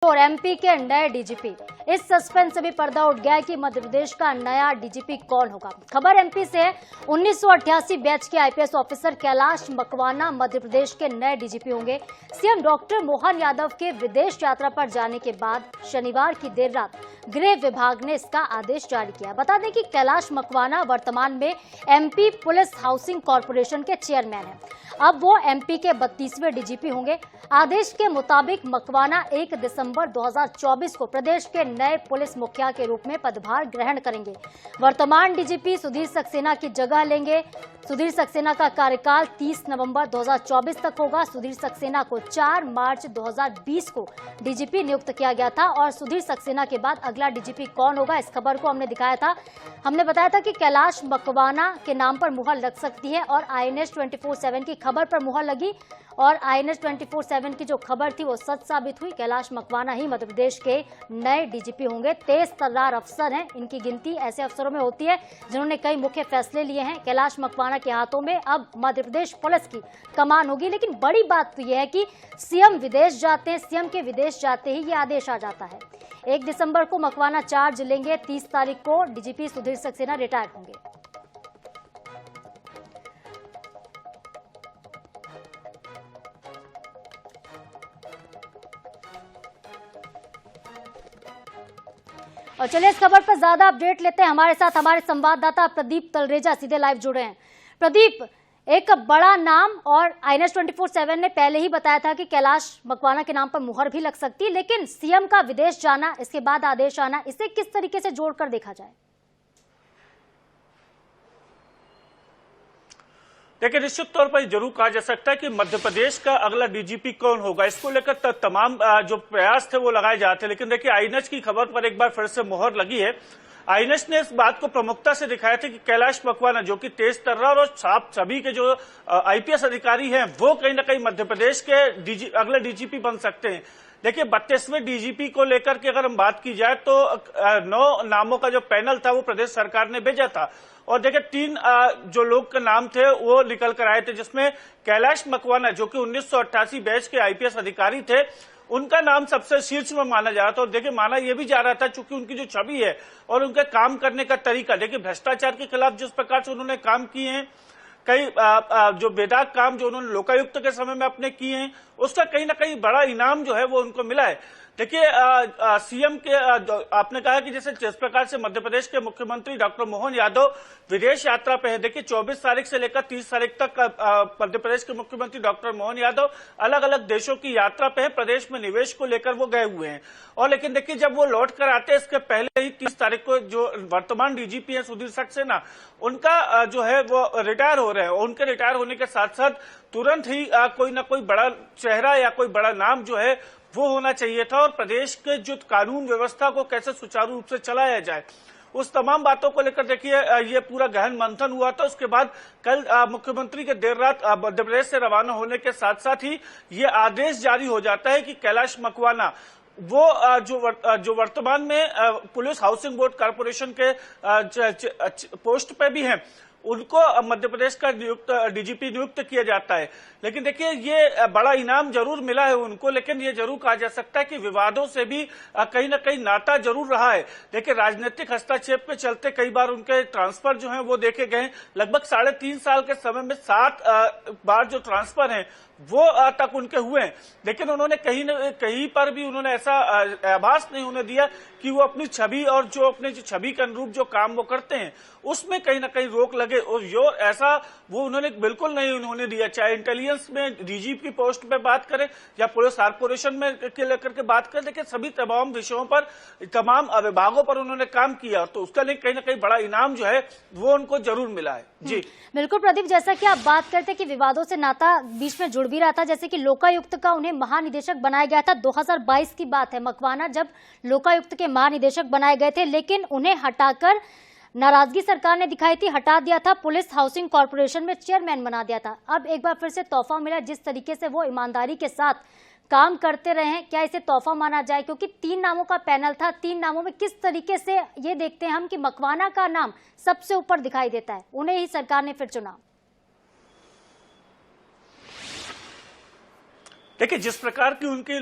और एमपी के नए डीजीपी। इस सस्पेंस से भी पर्दा उठ गया है कि मध्य प्रदेश का नया डीजीपी कौन होगा। खबर एमपी से 1988 बैच के आईपीएस ऑफिसर कैलाश मकवाना मध्य प्रदेश के नए डीजीपी होंगे। सीएम डॉक्टर मोहन यादव के विदेश यात्रा पर जाने के बाद शनिवार की देर रात गृह विभाग ने इसका आदेश जारी किया। बता दें कि कैलाश मकवाना वर्तमान में एमपी पुलिस हाउसिंग कॉर्पोरेशन के चेयरमैन हैं। अब वो एमपी के 32वें डीजीपी होंगे। आदेश के मुताबिक मकवाना 1 दिसंबर 2024 को प्रदेश के नए पुलिस मुखिया के रूप में पदभार ग्रहण करेंगे। वर्तमान डीजीपी सुधीर सक्सेना की जगह लेंगे। सुधीर सक्सेना का कार्यकाल 30 नवंबर 2024 तक होगा। सुधीर सक्सेना को 4 मार्च 2020 को डीजीपी नियुक्त किया गया था और सुधीर सक्सेना के बाद अगला डीजीपी कौन होगा, इस खबर को हमने दिखाया था। हमने बताया था कि कैलाश मकवाना के नाम पर मुहर लग सकती है और INS 24/7 की खबर पर मुहर लगी और INS 24/7 की जो खबर थी वो सच साबित हुई। कैलाश मकवाना ही मध्य प्रदेश के नए डीजीपी होंगे। तेज तर्रार अफसर हैं, इनकी गिनती ऐसे अफसरों में होती है जिन्होंने कई मुख्य फैसले लिए हैं। कैलाश मकवाना के हाथों में अब मध्य प्रदेश पुलिस की कमान होगी। लेकिन बड़ी बात तो यह है कि सीएम विदेश जाते हैं, सीएम के विदेश जाते ही ये आदेश आ जाता है। 1 दिसंबर को मकवाना चार्ज लेंगे, 30 तारीख को डीजीपी सुधीर सक्सेना रिटायर होंगे। और चलिए इस खबर पर ज्यादा अपडेट लेते हैं। हमारे साथ हमारे संवाददाता प्रदीप तलरेजा सीधे लाइव जुड़े हैं। प्रदीप, एक बड़ा नाम और INS 24/7 ने पहले ही बताया था कि कैलाश मकवाना के नाम पर मुहर भी लग सकती है, लेकिन सीएम का विदेश जाना, इसके बाद आदेश आना, इसे किस तरीके से जोड़कर देखा जाए? देखिए, निश्चित तौर पर जरूर कहा जा सकता है कि मध्य प्रदेश का अगला डीजीपी कौन होगा, इसको लेकर तमाम जो प्रयास थे वो लगाए जाते हैं। लेकिन देखिए, INS की खबर पर एक बार फिर से मुहर लगी है। INS ने इस बात को प्रमुखता से दिखाया था कि कैलाश मकवाना जो कि तेज तर्रार और सभी के जो IPS अधिकारी हैं वो कहीं ना कहीं मध्य प्रदेश के अगले डीजीपी बन सकते हैं। देखिए, 32वें डीजीपी को लेकर के अगर हम बात की जाए तो 9 नामों का जो पैनल था वो प्रदेश सरकार ने भेजा था और देखिए 3 जो लोग के नाम थे वो निकल कर आए थे, जिसमें कैलाश मकवाना जो कि 1988 बैच के IPS अधिकारी थे, उनका नाम सबसे शीर्ष में माना जा रहा था। और देखिए, माना यह भी जा रहा था चूंकि उनकी जो छवि है और उनके काम करने का तरीका, देखिए भ्रष्टाचार के खिलाफ जिस प्रकार से उन्होंने काम किए हैं, कई जो बेदाग काम जो उन्होंने लोकायुक्त के समय में अपने किए हैं, उसका कहीं ना कहीं बड़ा इनाम जो है वो उनको मिला है। देखिए, सीएम के आपने कहा कि जैसे जिस प्रकार से मध्य प्रदेश के मुख्यमंत्री डॉक्टर मोहन यादव विदेश यात्रा पे है। देखिए, 24 तारीख से लेकर 30 तारीख तक मध्य प्रदेश के मुख्यमंत्री डॉक्टर मोहन यादव अलग अलग देशों की यात्रा पे है। प्रदेश में निवेश को लेकर वो गए हुए हैं और लेकिन देखिए, जब वो लौट कर आते हैं इसके पहले ही 30 तारीख को जो वर्तमान डीजीपी है सुधीर सक्सेना, उनका जो है वो रिटायर हो रहे हैं। उनके रिटायर होने के साथ साथ तुरंत ही कोई ना कोई बड़ा चेहरा या कोई बड़ा नाम जो है वो होना चाहिए था और प्रदेश के जो कानून व्यवस्था को कैसे सुचारू रूप से चलाया जाए, उस तमाम बातों को लेकर देखिए ये पूरा गहन मंथन हुआ था। उसके बाद कल मुख्यमंत्री के देर रात मध्य प्रदेश से रवाना होने के साथ साथ ही ये आदेश जारी हो जाता है कि कैलाश मकवाना वो जो वर्तमान में पुलिस हाउसिंग बोर्ड कॉर्पोरेशन के पोस्ट पे भी हैं, उनको मध्य प्रदेश का डीजीपी नियुक्त किया जाता है। लेकिन देखिए, ये बड़ा इनाम जरूर मिला है उनको, लेकिन ये जरूर कहा जा सकता है कि विवादों से भी कहीं ना कहीं नाता जरूर रहा है। देखिए, राजनीतिक हस्तक्षेप के चलते कई बार उनके ट्रांसफर जो हैं वो देखे गए। लगभग 3.5 साल के समय में 7 बार जो ट्रांसफर हैं वो तक उनके हुए हैं, लेकिन उन्होंने कहीं पर भी उन्होंने ऐसा आभास नहीं होने दिया कि वो अपनी छवि और जो अपने छवि के अनुरूप जो काम वो करते हैं उसमें कहीं ना कहीं रोक लगे। और जो ऐसा वो उन्होंने बिल्कुल नहीं उन्होंने दिया, चाहे इंटेलिजेंस में डीजीपी की पोस्ट पे बात करें या पुलिस कॉर्पोरेशन में के लेकर के बात करें। देखिए, सभी तमाम विषयों पर तमाम विभागों पर उन्होंने काम किया, तो उसका लिए कहीं ना कहीं बड़ा इनाम जो है वो उनको जरूर मिला है। जी बिल्कुल प्रदीप, जैसा कि आप बात करते कि विवादों से नाता बीच में जुड़ भी रहा था, जैसे कि लोकायुक्त का उन्हें महानिदेशक बनाया गया था। 2022 की बात है, मकवाना जब लोकायुक्त के महानिदेशक बनाए गए थे, लेकिन उन्हें हटाकर नाराजगी सरकार ने दिखाई थी, हटा दिया था, पुलिस हाउसिंग कॉर्पोरेशन में चेयरमैन बना दिया था। अब एक बार फिर से तोहफा मिला। जिस तरीके से वो ईमानदारी के साथ काम करते रहे हैं, क्या इसे तोहफा माना जाए? क्योंकि 3 नामों का पैनल था, 3 नामों में किस तरीके से ये देखते हैं हम कि मकवाना का नाम सबसे ऊपर दिखाई देता है, उन्हें ही सरकार ने फिर चुना। देखिए, जिस प्रकार की उनकी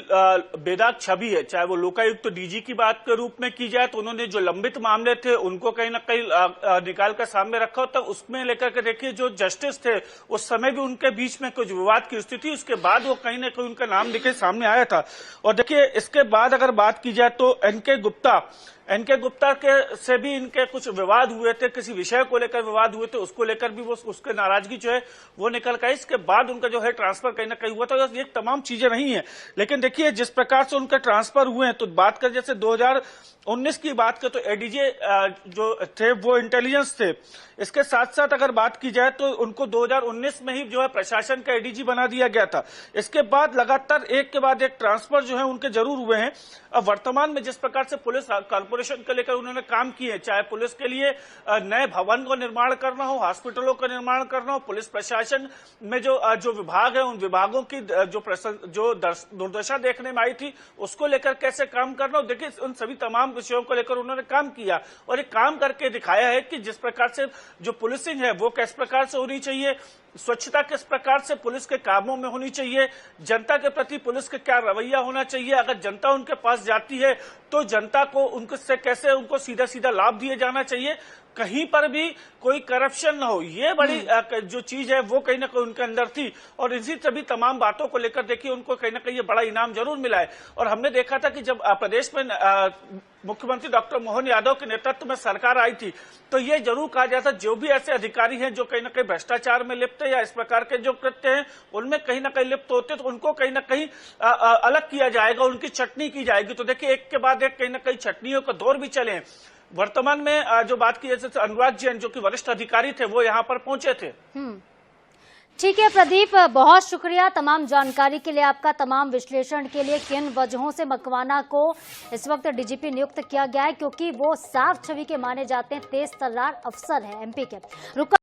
बेदाग छवि है, चाहे वो लोकायुक्त तो डीजी की बात के रूप में की जाए, तो उन्होंने जो लंबित मामले थे उनको कहीं ना कहीं निकाल कर सामने रखा होता, उसमें लेकर के देखिए जो जस्टिस थे उस समय भी उनके बीच में कुछ विवाद की स्थिति, उसके बाद वो कहीं ना कहीं उनका नाम निकल सामने आया था। और देखिए, इसके बाद अगर बात की जाए तो एनके गुप्ता के से भी इनके कुछ विवाद हुए थे, किसी विषय को लेकर विवाद हुए थे, उसको लेकर भी वो उसके नाराजगी जो है वो निकल कर, इसके बाद उनका जो है ट्रांसफर कहीं ना कहीं हुआ था। ये तमाम चीजें नहीं है, लेकिन देखिए जिस प्रकार से उनके ट्रांसफर हुए हैं, तो बात कर जैसे 2019 की बात करें तो एडीजे जो थे वो इंटेलिजेंस थे। इसके साथ साथ अगर बात की जाए तो उनको 2019 में ही जो है प्रशासन का एडीजी बना दिया गया था। इसके बाद लगातार एक के बाद एक ट्रांसफर जो है उनके जरूर हुए हैं। अब वर्तमान में जिस प्रकार से पुलिस कॉर्पोरेशन को लेकर उन्होंने काम किए, चाहे पुलिस के लिए नए भवन का निर्माण करना हो, हॉस्पिटलों का निर्माण करना हो, पुलिस प्रशासन में जो विभाग है उन विभागों की जो दुर्दशा देखने में आई थी उसको लेकर कैसे काम करना हो, देखिए उन सभी तमाम विषयों को लेकर उन्होंने काम किया और एक काम करके दिखाया है कि जिस प्रकार से जो पुलिसिंग है वो किस प्रकार से होनी चाहिए, स्वच्छता किस प्रकार से पुलिस के कामों में होनी चाहिए, जनता के प्रति पुलिस का क्या रवैया होना चाहिए, अगर जनता उनके पास जाती है तो जनता को उनसे कैसे उनको सीधा सीधा लाभ दिए जाना चाहिए, कहीं पर भी कोई करप्शन न हो, ये बड़ी जो चीज है वो कहीं ना कहीं उनके अंदर थी। और इसी सभी तमाम बातों को लेकर देखिए उनको कहीं ना कहीं ये बड़ा इनाम जरूर मिला है। और हमने देखा था कि जब प्रदेश में मुख्यमंत्री डॉक्टर मोहन यादव के नेतृत्व में सरकार आई थी तो ये जरूर कहा जाता जो भी ऐसे अधिकारी हैं जो कहीं ना कहीं भ्रष्टाचार में लिप्त है या इस प्रकार के जो कृत्य हैं उनमें कहीं ना कहीं लिप्त होते तो उनको कहीं ना कहीं अलग किया जाएगा, उनकी चटनी की जाएगी। तो देखिए एक के बाद एक कहीं ना कहीं चटनियों का दौर भी चले। वर्तमान में जो बात की जैसे अनुराग जैन जो कि वरिष्ठ अधिकारी थे वो यहाँ पर पहुंचे थे। ठीक है प्रदीप, बहुत शुक्रिया तमाम जानकारी के लिए, आपका तमाम विश्लेषण के लिए। किन वजहों से मकवाना को इस वक्त डीजीपी नियुक्त किया गया है, क्योंकि वो साफ छवि के माने जाते हैं, तेज तर्रार अफसर है एमपी के।